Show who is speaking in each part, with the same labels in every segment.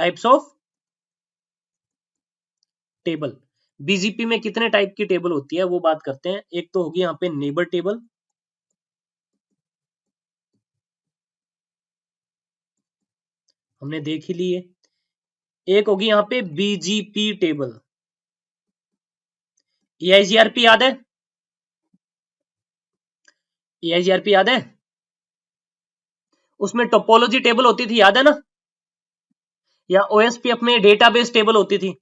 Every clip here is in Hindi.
Speaker 1: Types of table. बीजीपी में कितने टाइप की टेबल होती है वो बात करते हैं। एक तो होगी यहाँ पे नेबर टेबल, हमने देख ही ली है। एक होगी यहाँ पे बीजीपी टेबल। EIGRP याद है? EIGRP याद है? उसमें टोपोलॉजी टेबल होती थी, याद है ना? या OSPF में डेटाबेस टेबल होती थी।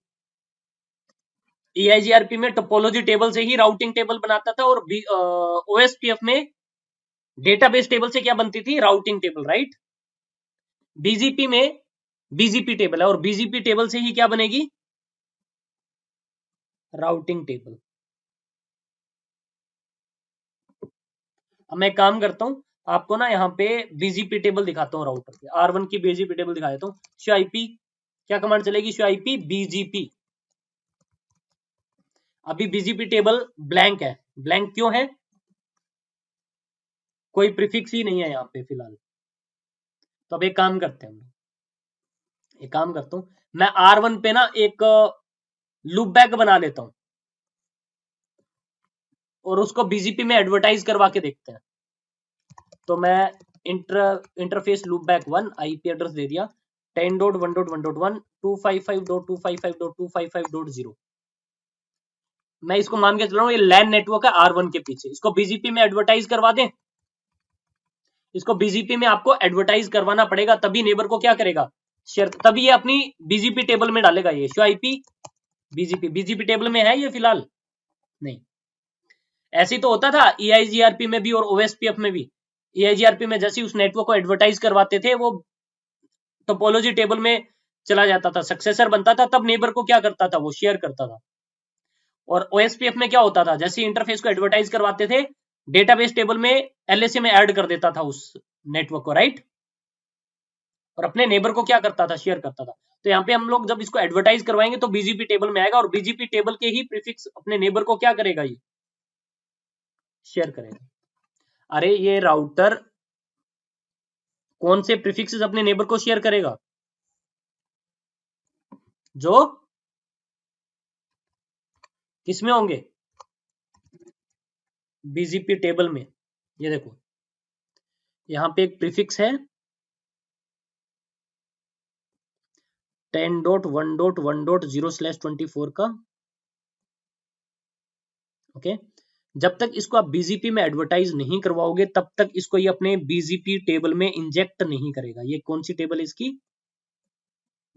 Speaker 1: EIGRP में टोपोलॉजी टेबल से ही राउटिंग टेबल बनाता था, और OSPF में डेटाबेस टेबल से क्या बनती थी? Routing table, right. बीजीपी में बीजीपी टेबल है, और बीजीपी टेबल से ही क्या बनेगी? Routing table. अब मैं काम करता हूं, आपको ना यहाँ पे बीजीपी टेबल दिखाता हूँ राउटर की। R1 की बीजीपी टेबल दिखा देता हूँ। शो आईपी क्या कमांड चलेगी? Show IP BGP. अभी बीजीपी टेबल ब्लैंक है। ब्लैंक क्यों है? कोई प्रीफिक्स ही नहीं है यहाँ पे फिलहाल। तो अब एक काम करते हैं, एक काम करता हूं, मैं R1 पे ना एक लूप बैक बना लेता हूं, और उसको बीजीपी में एडवर्टाइज करवा के देखते हैं। तो मैं interface loopback 1 IP address दे दिया 10.1.1.1 255.255.255.0। मैं इसको मान के चल रहा हूँ ये लैन नेटवर्क है R1 के पीछे। इसको बीजीपी में एडवर्टाइज करवा दें। इसको बीजीपी में आपको एडवर्टाइज करवाना पड़ेगा, तभी नेबर को क्या करेगा? शेयर, तभी ये अपनी बीजीपी टेबल में डालेगा। ये शो आईपी बीजीपी टेबल में है ये फिलहाल नहीं। ऐसे तो होता था EIGRP में भी और OSPF में भी। EIGRP में जैसे उस नेटवर्क को एडवर्टाइज करवाते थे, वो टोपोलॉजी टेबल में चला जाता था, सक्सेसर बनता था, तब नेबर को क्या करता था? वो शेयर करता था। और OSPF में क्या होता था? जैसे इंटरफेस को एडवर्टाइज करवाते थे, डेटाबेस टेबल में LSA में ऐड कर देता था उस नेटवर्क को, राइट, और अपने नेबर को क्या करता था? शेयर करता था। तो यहाँ पे हम लोग जब इसको एडवर्टाइज करवाएंगे तो बीजीपी टेबल में आएगा, और बीजीपी टेबल के ही प्रीफिक्स अपने नेबर को क्या करेगा? ये शेयर करेगा। अरे ये राउटर कौन से प्रीफिक्सेस अपने नेबर को शेयर करेगा? जो किसमें होंगे? बीजीपी टेबल में। ये देखो यहां पे एक प्रीफिक्स है 10.1.1.0/24 का। ओके, जब तक इसको आप बीजीपी में एडवर्टाइज नहीं करवाओगे तब तक इसको ये अपने बीजीपी टेबल में इंजेक्ट नहीं करेगा। ये कौन सी टेबल है इसकी?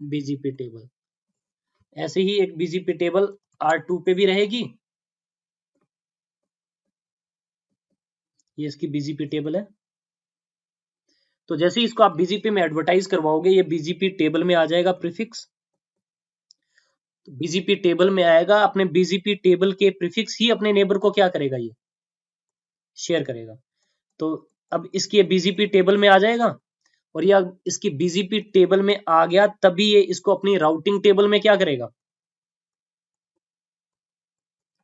Speaker 1: BGP table. ऐसे ही एक बीजीपी टेबल R2 पे भी रहेगी। ये इसकी बीजीपी टेबल है। तो जैसे ही इसको आप बीजीपी में एडवर्टाइज करवाओगे ये बीजीपी टेबल में आ जाएगा प्रीफिक्स। तो बीजीपी टेबल में आएगा, अपने बीजीपी टेबल के प्रीफिक्स ही अपने नेबर को क्या करेगा? ये शेयर करेगा। तो अब इसकी ये बीजीपी टेबल में आ जाएगा, और ये इसकी बीजीपी टेबल में आ गया तभी ये इसको अपनी राउटिंग टेबल में क्या करेगा?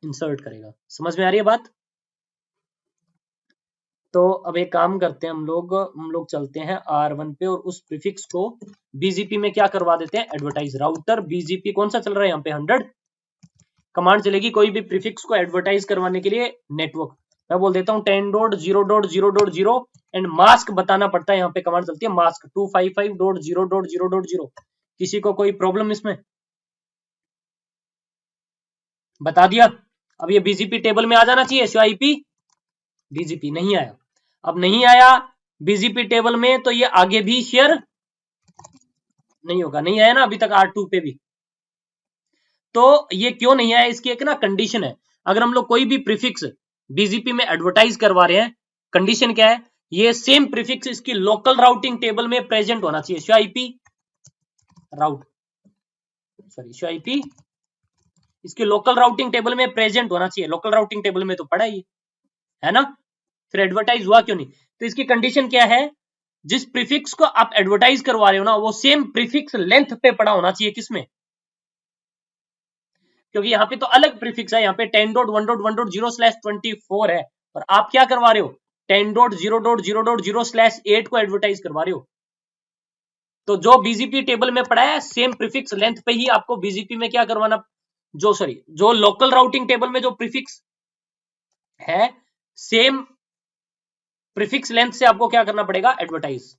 Speaker 1: इंसर्ट करेगा। समझ में आ रही है बात? तो अब एक काम करते हैं, हम लोग चलते हैं R1 पे, और उस प्रीफिक्स को बीजीपी में क्या करवा देते हैं? एडवर्टाइज। राउटर बीजीपी कौन सा चल रहा है यहाँ पे? 100 कमांड चलेगी कोई भी प्रीफिक्स को एडवर्टाइज करवाने के लिए नेटवर्क। मैं बोल देता हूँ 10.0.0.0 एंड मास्क बताना पड़ता है। यहाँ पे कमांड चलती है मास्क 255.0.0.0। किसी को कोई प्रॉब्लम इसमें? बता दिया। अब ये बीजीपी टेबल में आ जाना चाहिए। शो आईपी बीजीपी नहीं आया। अब नहीं आया बीजीपी टेबल में तो ये आगे भी शेयर नहीं होगा। नहीं आया ना अभी तक R2 पे भी। तो ये क्यों नहीं आया? इसकी एक ना कंडीशन है। अगर हम लोग कोई भी प्रीफिक्स बीजीपी में एडवर्टाइज करवा रहे हैं, कंडीशन क्या है? ये सेम प्रीफिक्स इसकी लोकल राउटिंग टेबल में प्रेजेंट होना चाहिए। Show IP route show IP इसकी लोकल राउटिंग टेबल में प्रेजेंट होना चाहिए। लोकल राउटिंग टेबल में तो पड़ा ही है ना, फिर एडवर्टाइज हुआ क्यों नहीं? तो इसकी कंडीशन क्या है? जिस प्रीफिक्स को आप एडवर्टाइज करवा रहे हो ना, वो सेम प्रीफिक्स लेंथ पे पड़ा होना चाहिए। किसमें? क्योंकि यहाँ पे तो अलग प्रीफिक्स है। यहाँ पे 10.1.1.0/24 है, और आप क्या करवा रहे हो? 10.0.0.0/8 को एडवर्टाइज करवा रहे हो। तो जो बीजीपी टेबल में पड़ा है सेम प्रीफिक्स लेंथ पे ही आपको बीजीपी में क्या करवाना, जो लोकल राउटिंग टेबल में जो प्रीफिक्स है सेम प्रीफिक्स लेंथ से आपको क्या करना पड़ेगा, एडवर्टाइज।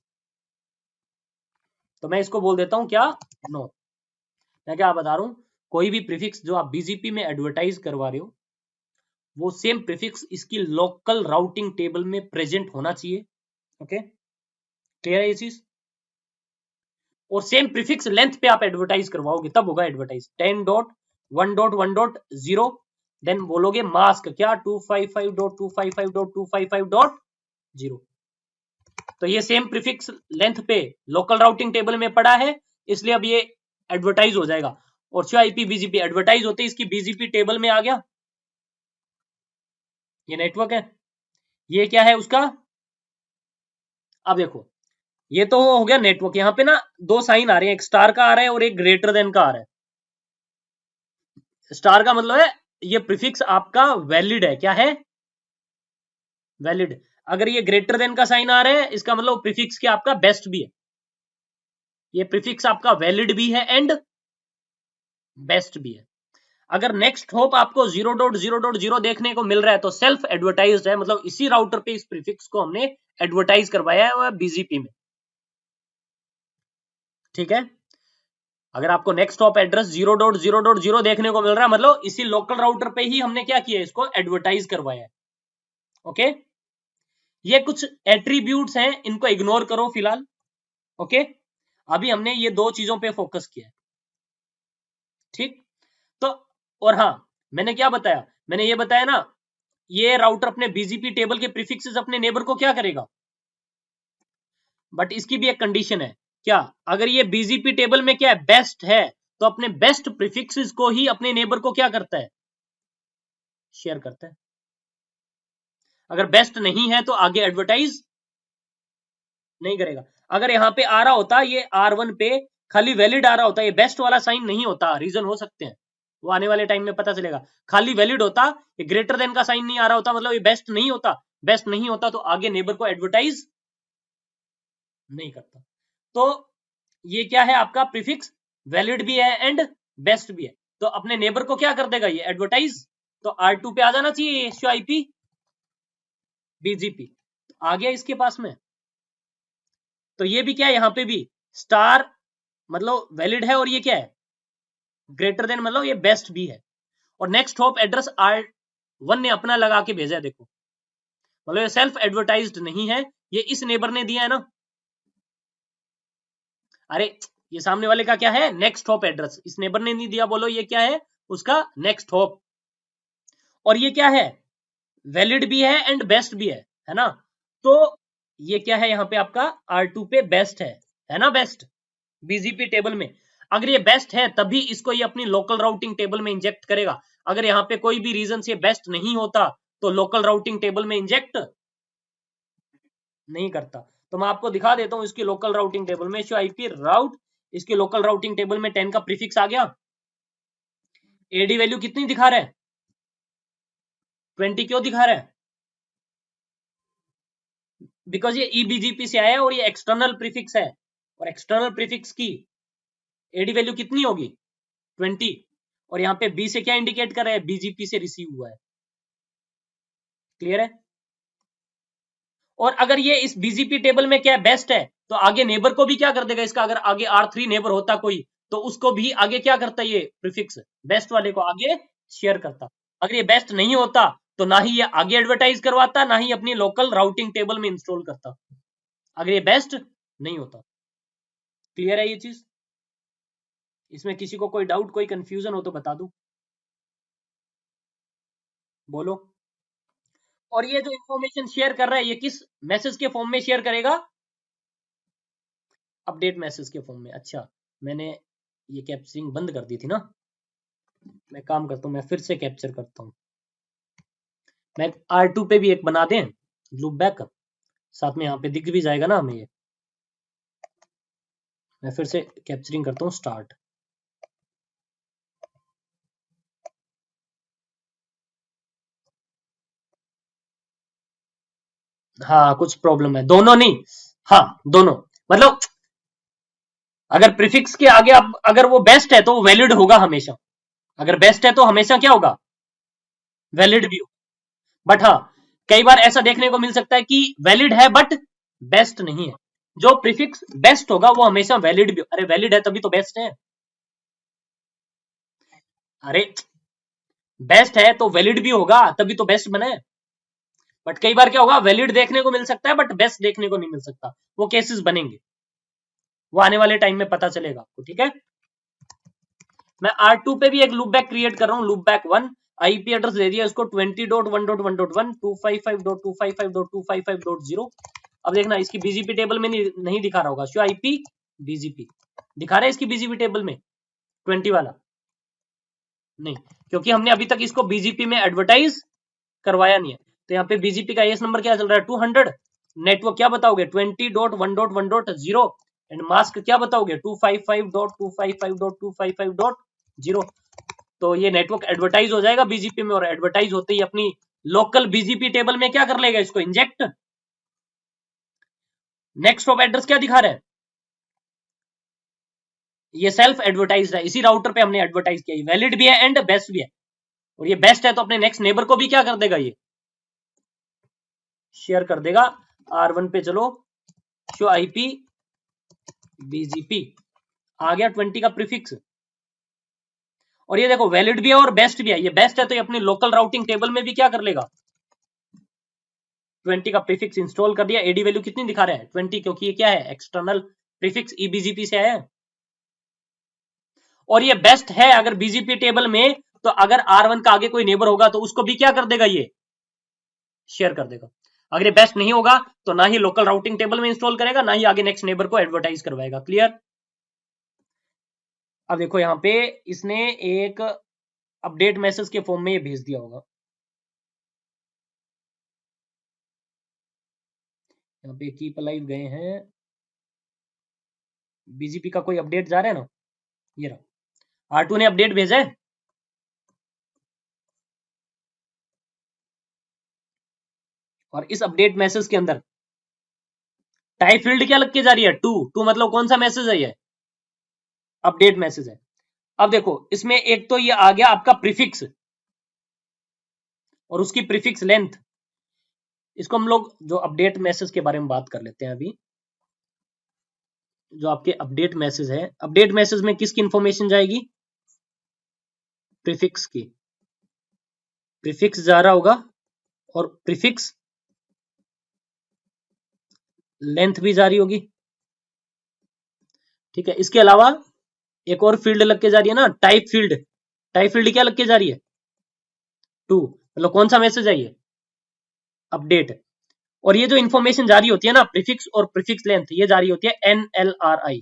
Speaker 1: तो मैं इसको बोल देता हूं क्या, नो। मैं क्या बता रहा हूं, कोई भी प्रीफिक्स जो आप बीजीपी में एडवर्टाइज करवा रहे हो वो सेम प्रीफिक्स इसकी लोकल राउटिंग टेबल में प्रेजेंट होना चाहिए। ओके, क्लियर है ये चीज। और सेम प्रीफिक्स लेंथ पे आप एडवर्टाइज करवाओगे तब होगा एडवर्टाइज। 10.1.1.0 देन बोलोगे मास्क क्या 255.255.255.0। तो ये सेम प्रीफिक्स लेंथ पे लोकल राउटिंग टेबल में पड़ा है, इसलिए अब ये एडवर्टाइज हो जाएगा। और जो आईपी बीजीपी एडवर्टाइज होते इसकी बीजीपी टेबल में आ गया। ये नेटवर्क है, ये क्या है उसका, अब देखो ये तो हो गया नेटवर्क। यहां पे ना दो साइन आ रहे हैं, एक स्टार का आ रहा है और एक ग्रेटर देन का आ रहा है। स्टार का मतलब है ये प्रीफिक्स आपका वैलिड है, क्या है, वैलिड। अगर ये ग्रेटर देन का साइन आ रहा है इसका मतलब प्रीफिक्स के आपका बेस्ट भी है, ये प्रीफिक्स आपका वैलिड भी है एंड बेस्ट भी है। अगर नेक्स्ट होप आपको 0.0.0 देखने को मिल रहा है तो सेल्फ एडवर्टाइज्ड है, मतलब इसी राउटर पे इस प्रीफिक्स को हमने एडवर्टाइज करवाया है बीजीपी में। ठीक है, अगर आपको नेक्स्ट हॉप एड्रेस 0.0.0 देखने को मिल रहा है मतलब इसी लोकल राउटर पे ही हमने क्या किया, इसको एडवर्टाइज करवाया है। ओके, ये कुछ एट्रीब्यूट्स हैं, इनको इग्नोर करो फिलहाल। ओके, अभी हमने ये दो चीजों पे फोकस किया है। ठीक, तो और हाँ मैंने क्या बताया, मैंने ये बताया ना ये राउटर अपने बीजीपी टेबल के प्रीफिक्सेस अपने नेबर को क्या करेगा, बट इसकी भी एक कंडीशन है। क्या, अगर ये बीजीपी टेबल में क्या है, बेस्ट है, तो अपने बेस्ट प्रीफिक्सेस को ही अपने नेबर को क्या करता है, शेयर करता है। अगर बेस्ट नहीं है तो आगे एडवर्टाइज नहीं करेगा। अगर यहाँ पे आ रहा होता ये R1 पे खाली वैलिड आ रहा होता, ये बेस्ट वाला साइन नहीं होता, रीजन हो सकते हैं वो आने वाले टाइम में पता चलेगा। खाली वैलिड होता, ये ग्रेटर देन का साइन नहीं आ रहा होता, मतलब ये बेस्ट नहीं होता। बेस्ट नहीं होता तो आगे नेबर को एडवर्टाइज नहीं करता। तो ये क्या है आपका प्रीफिक्स वैलिड भी है एंड बेस्ट भी है, तो अपने नेबर को क्या कर देगा ये एडवर्टाइज। तो R2 पे आ जाना चाहिए एसओ आईपी बीजीपी, आ गया इसके पास में। तो ये भी क्या है, यहां पे भी स्टार मतलब वैलिड है और ये क्या है ग्रेटर देन मतलब ये बेस्ट भी है। और नेक्स्ट होप एड्रेस R1 ने अपना लगा के भेजा है, देखो मतलब ये सेल्फ एडवर्टाइज्ड नहीं है, ये इस नेबर ने दिया है ना। अरे ये सामने वाले का क्या है, नेक्स्ट होप एड्रेस, इस नेबर ने नहीं दिया, बोलो ये क्या है उसका नेक्स्ट होप। और ये क्या है, वैलिड भी है एंड बेस्ट भी है ना। तो ये क्या है यहाँ पे आपका R2 पे बेस्ट है ना, बेस्ट बीजीपी टेबल में। अगर ये बेस्ट है तभी इसको ये अपनी लोकल राउटिंग टेबल में इंजेक्ट करेगा। अगर यहाँ पे कोई भी रीजन से बेस्ट नहीं होता तो लोकल राउटिंग टेबल में इंजेक्ट नहीं करता। तो मैं आपको दिखा देता हूं इसकी लोकल राउटिंग टेबल में, शो आईपी राउट, इसकी लोकल राउटिंग टेबल में 10 का प्रीफिक्स आ गया। एडी वैल्यू कितनी दिखा रहा है, 20 क्यों दिखा रहा है, बिकॉज ये ईबीजीपी से आया है और ये एक्सटर्नल प्रीफिक्स है, और एक्सटर्नल प्रीफिक्स की एडी वैल्यू कितनी होगी 20। और यहाँ पे बी से क्या इंडिकेट कर रहा है, बीजीपी से रिसीव हुआ है। क्लियर है। और अगर ये इस बीजीपी टेबल में क्या बेस्ट है तो आगे नेबर को भी क्या कर देगा इसका, अगर आगे R3 नेबर होता कोई तो उसको भी आगे क्या करता, ये प्रीफिक्स बेस्ट वाले को आगे शेयर करता। अगर ये बेस्ट नहीं होता तो ना ही ये आगे एडवर्टाइज करवाता, ना ही अपनी लोकल राउटिंग टेबल में इंस्टॉल करता, अगर ये बेस्ट नहीं होता। क्लियर है ये चीज, इसमें किसी को कोई डाउट कोई कंफ्यूजन हो तो बता दूं, बोलो। और ये जो इंफॉर्मेशन शेयर कर रहा है ये किस मैसेज के फॉर्म में शेयर करेगा, अपडेट मैसेज के फॉर्म में। अच्छा मैंने ये कैप्चरिंग बंद कर दी थी ना, मैं काम करता हूँ, मैं फिर से कैप्चर करता हूँ। मैं R2 पे भी एक बना दें लूप बैक, साथ में यहाँ पे दिख भी जाएगा ना हमें ये। मैं फिर से कैप्चरिंग करता हूँ, स्टार्ट। हाँ कुछ प्रॉब्लम है, दोनों नहीं, हाँ दोनों, मतलब अगर प्रीफिक्स के आगे आप अगर वो बेस्ट है तो वो वैलिड होगा हमेशा, अगर बेस्ट है तो हमेशा क्या होगा, वैलिड भी होगा। बट हाँ, कई बार ऐसा देखने को मिल सकता है कि वैलिड है बट बेस्ट नहीं है। जो प्रीफिक्स बेस्ट होगा वो हमेशा वैलिड भी, अरे वैलिड है तभी तो बेस्ट है, अरे बेस्ट है तो वैलिड भी होगा तभी तो बेस्ट बने। बट कई बार क्या होगा, वैलिड देखने को मिल सकता है बट बेस्ट देखने को नहीं मिल सकता, वो केसेस बनेंगे, वो आने वाले टाइम में पता चलेगा आपको, ठीक है। मैं R2 पे भी एक लूप बैक क्रिएट कर रहा हूँ, लूप बैक 1, आईपी एड्रेस दे दिया इसको 20.1.1.1 255.255.255.0। अब देखना इसकी बीजीपी टेबल में नहीं दिखा रहा होगा, शो आईपी बीजीपी दिखा रहा है इसकी बीजीपी टेबल में 20 वाला नहीं, क्योंकि हमने अभी तक इसको बीजीपी में एडवर्टाइज करवाया नहीं है। तो यहाँ पे बीजीपी का एस नंबर क्या चल रहा है 200, नेटवर्क क्या बताओगे 20.1.1.0 एंड मास्क क्या बताओगे 255.255.255.0। तो ये नेटवर्क एडवर्टाइज हो जाएगा बीजीपी में, और एडवर्टाइज होते ही अपनी लोकल बीजीपी टेबल में क्या कर लेगा, इसको इंजेक्ट। नेक्स्ट ऑफ एड्रेस क्या दिखा रहा है, ये सेल्फ एडवर्टाइज है, इसी राउटर पे हमने एडवर्टाइज किया, वैलिड भी है एंड बेस्ट भी है, और ये बेस्ट है तो अपने नेक्स्ट नेबर को भी क्या कर देगा, ये शेयर कर देगा। R1 पे चलो, शो आईपी बीजीपी आ गया 20 का प्रीफिक्स, और ये देखो वैलिड भी है और बेस्ट भी है, ये बेस्ट है तो ये अपनी लोकल राउटिंग टेबल में भी क्या कर लेगा, 20 का प्रीफिक्स इंस्टॉल कर दिया। एडी वैल्यू कितनी दिखा रहा है 20, क्योंकि ये क्या है एक्सटर्नल प्रीफिक्स ईबीजीपी से आया है, और ये बेस्ट है अगर बीजीपी टेबल में, तो अगर R1 का आगे कोई नेबर होगा तो उसको भी क्या कर देगा, ये शेयर कर देगा। अगर ये बेस्ट नहीं होगा तो ना ही लोकल राउटिंग टेबल में इंस्टॉल करेगा, ना ही आगे नेक्स्ट नेबर को एडवर्टाइज करवाएगा। क्लियर। अब देखो यहाँ पे इसने एक अपडेट मैसेज के फॉर्म में ये भेज दिया होगा, यहाँ पे कीप अलाइव गए हैं, बीजीपी का कोई अपडेट जा रहा है ना, ये रहा R2 ने अपडेट भेजा है, और इस अपडेट मैसेज के अंदर टाइप फील्ड क्या लग के जा रही है, टू मतलब कौन सा मैसेज है, ये अपडेट मैसेज है। अब देखो इसमें एक तो ये आ गया आपका प्रीफिक्स और उसकी प्रीफिक्स लेंथ, इसको हम लोग जो अपडेट मैसेज के बारे में बात कर लेते हैं अभी। जो आपके अपडेट मैसेज है, अपडेट मैसेज में किसकी इंफॉर्मेशन जाएगी, प्रीफिक्स की, प्रीफिक्स जा रहा होगा और प्रीफिक्स लेंथ भी जारी होगी, ठीक है। इसके अलावा एक और फील्ड लग के जा रही है ना, टाइप फील्ड, टाइप फील्ड क्या लग के जा रही है, टू, मतलब कौन सा मैसेज है ये, अपडेट। और ये जो इंफॉर्मेशन जारी होती है ना, प्रीफिक्स और प्रीफिक्स लेंथ, ये जारी होती है NLRI,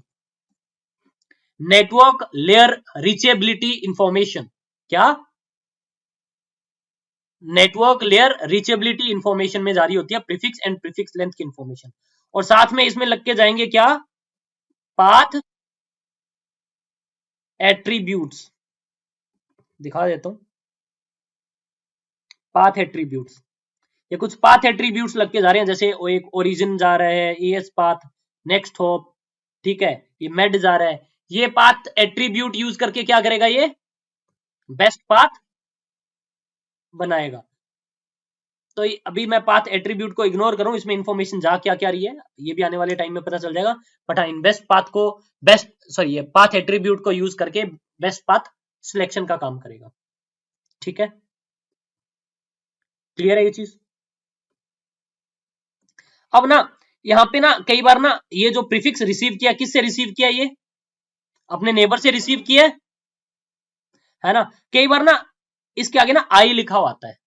Speaker 1: network layer reachability information. क्या, नेटवर्क लेयर रीचेबिलिटी इंफॉर्मेशन में जारी होती है प्रीफिक्स एंड प्रीफिक्स लेंथ की इंफॉर्मेशन। और साथ में इसमें लग के जाएंगे क्या, पाथ एट्रीब्यूट्स, दिखा देता हूं, पाथ एट्रीब्यूट्स, ये कुछ पाथ एट्रीब्यूट्स लग के जा रहे हैं, जैसे एक ओरिजिन जा रहा है, एएस पाथ, नेक्स्ट होप, ठीक है, ये मेड जा रहा है, ये पाथ एट्रीब्यूट यूज करके क्या करेगा, ये बेस्ट पाथ बनाएगा। तो अभी मैं पाथ एट्रीब्यूट को इग्नोर करूं, इसमें इंफॉर्मेशन जा क्या क्या रही है ये भी आने वाले टाइम में पता चल जाएगा। बट हाँ, इन बेस्ट पाथ को, बेस्ट सॉरी ये पाथ एट्रीब्यूट को यूज करके बेस्ट पाथ सिलेक्शन का काम करेगा, ठीक है। क्लियर है ये चीज। अब ना यहाँ पे ना कई बार ना ये जो प्रीफिक्स रिसीव किया, किससे रिसीव किया, ये अपने नेबर से रिसीव किया है ना। कई बार ना इसके आगे ना आई लिखा हुआ आता है,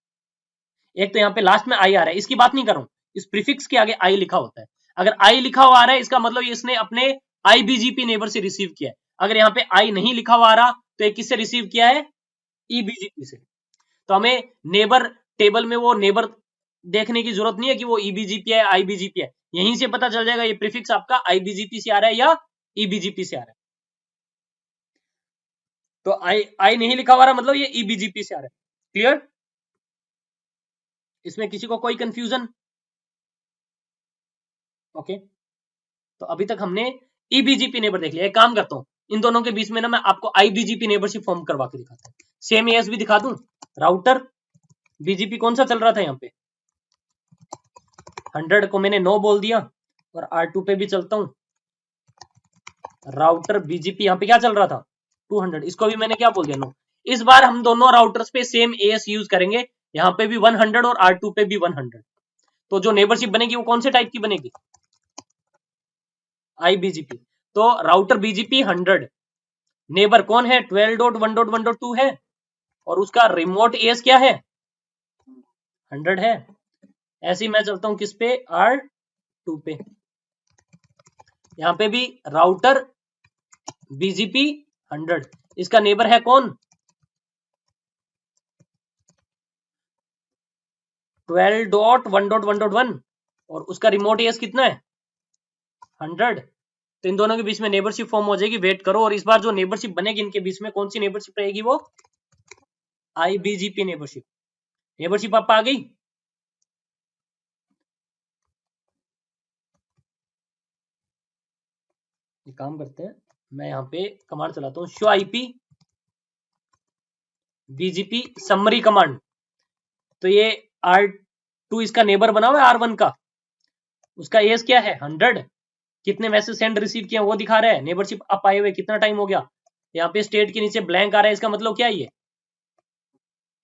Speaker 1: एक तो यहाँ पे लास्ट में आई आ रहा है, इसकी बात नहीं कर रहा हूं, इस प्रीफिक्स के आगे आई लिखा होता है। अगर आई लिखा हुआ आ रहा है इसका मतलब इसने अपने आईबीजीपी नेबर से रिसीव किया है। अगर यहाँ पे आई नहीं लिखा हुआ आ रहा तो ये किससे रिसीव किया है, ईबीजीपी से। तो हमें नेबर टेबल में वो नेबर देखने की जरूरत नहीं है कि वो ईबीजीपी है आईबीजीपी है, यहीं से पता चल जाएगा ये प्रीफिक्स आपका आईबीजीपी से आ रहा है या ईबीजीपी से आ रहा है। तो आई नहीं लिखा हुआ रहा मतलब ये ईबीजीपी से आ रहा है। क्लियर, इसमें किसी को कोई कंफ्यूजन, ओके। तो अभी तक हमने ईबीजीपी नेबर देख लिया। एक काम करता हूं, इन दोनों के बीच में ना मैं आपको आईबीजीपी नेबरशिप फॉर्म करवा के दिखाता हूं। सेम एएस भी दिखा दूं। राउटर बीजीपी कौन सा चल रहा था यहाँ पे, 100 को मैंने नो बोल दिया, और R2 पे भी चलता हूं। राउटर बीजीपी यहाँ पे क्या चल रहा था 200, इसको भी मैंने क्या बोल दिया नो। इस बार हम दोनों राउटर्स पे सेम एएस यूज करेंगे, यहाँ पे भी 100 और R2 पे भी 100। तो जो नेबरशिप बनेगी वो कौन से टाइप की बनेगी, आईबीजीपी। तो राउटर बीजीपी 100, नेबर कौन है 12.1.1.2 है, और उसका रिमोट एएस क्या है 100 है। ऐसे ही मैं चलता हूं किस पे, R2 पे। यहां पे भी राउटर बीजीपी 100, इसका नेबर है कौन 12.1.1.1, और उसका रिमोट एएस कितना है 100। तो इन दोनों के बीच में नेबरशिप फॉर्म हो जाएगी, वेट करो। और इस बार जो नेबरशिप बनेगी इनके बीच में, कौन सी नेबरशिप रहेगी, वो आईबीजीपी नेबरशिप। नेबरशिप आप आ गई। ये काम करते हैं, मैं यहाँ पे कमांड चलाता हूँ, show IP BGP summary command. तो ये R2 इसका नेबर बना हुआ है R1 का, उसका एस क्या है 100। कितने मैसेज सेंड रिसीव किए वो दिखा रहा है। नेबरशिप अप आए हुए कितना टाइम हो गया, यहाँ पे स्टेट के नीचे ब्लैंक आ रहा है, इसका मतलब क्या है ये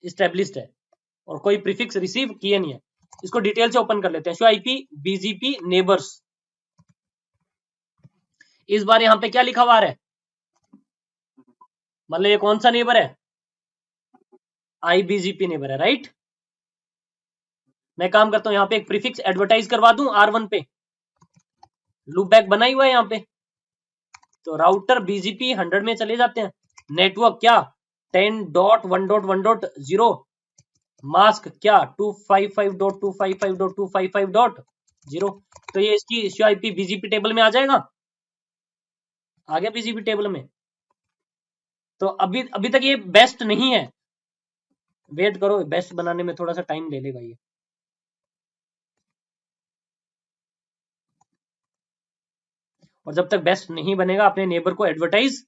Speaker 1: इस्टेब्लिश्ड है, और कोई प्रीफिक्स रिसीव किए नहीं है। इसको डिटेल से ओपन कर लेते हैं, शो आईपी बीजीपी नेबर्स। इस बार यहाँ पे क्या लिखा हुआ है, मतलब ये कौन सा नेबर है, आईबीजीपी नेबर है, राइट। मैं काम करता हूं, यहाँ पे एक प्रीफिक्स एडवर्टाइज करवा दूं R1 पे, लूप बैक बना ही हुआ है यहाँ पे। तो राउटर बीजीपी 100 में चले जाते हैं, नेटवर्क क्या 10.1.1.0, मास्क क्या 255.255.255.0। तो ये इसकी आईपी बीजीपी टेबल में आ जाएगा, आ गया बीजीपी टेबल में। तो अभी तक ये बेस्ट नहीं है, वेट करो, बेस्ट बनाने में थोड़ा सा टाइम ले लेगा ये। और जब तक बेस्ट नहीं बनेगा अपने नेबर को एडवर्टाइज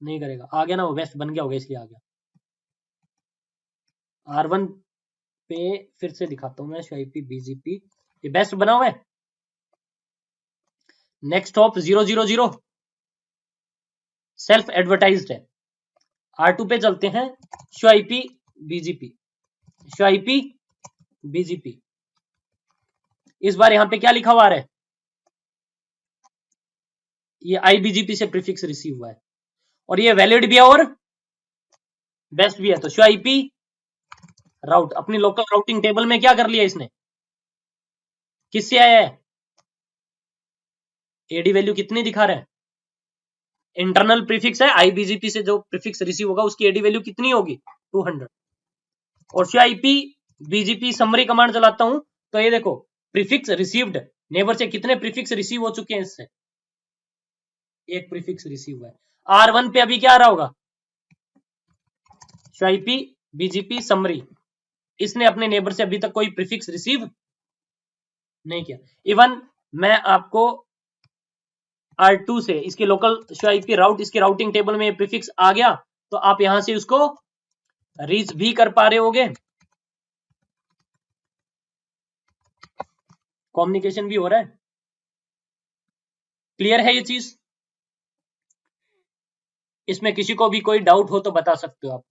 Speaker 1: नहीं करेगा। आ गया ना, वो बेस्ट बन गया होगा इसलिए आ गया। R1 पे फिर से दिखाता हूं मैं, आईपी बीजीपी, ये बेस्ट बना हुआ है। नेक्स्ट हॉप 000 सेल्फ एडवर्टाइज्ड है। R2 पे चलते हैं, show IP BGP, show IP BGP. इस बार यहां पे क्या लिखा हुआ है, ये आईबीजीपी से प्रीफिक्स रिसीव हुआ है, और ये वैलिड भी है और बेस्ट भी है। तो शो आईपी राउट, अपनी लोकल राउटिंग टेबल में क्या कर लिया इसने, किससे आया है, एडी वैल्यू कितनी दिखा रहे हैं, इंटरनल प्रीफिक्स है, आईबीजीपी से जो प्रीफिक्स रिसीव होगा उसकी एडी वैल्यू कितनी होगी 200। और show IP BGP summary command चलाता हूं, तो ये देखो प्रीफिक्स रिसीव्ड, नेबर से कितने प्रीफिक्स रिसीव हो चुके हैं, इससे एक प्रीफिक्स रिसीव हुआ है। R1 पे अभी क्या आ रहा होगा, शो आईपी बीजीपी समरी, इसने अपने नेबर से अभी तक कोई प्रीफिक्स रिसीव नहीं किया। इवन मैं आपको R2 से इसके लोकल शो आईपी राउट, इसके राउटिंग टेबल में प्रीफिक्स आ गया, तो आप यहां से उसको रीच भी कर पा रहे होगे, कम्युनिकेशन भी हो रहा है। क्लियर है ये चीज, इसमें किसी को भी कोई डाउट हो तो बता सकते हो आप।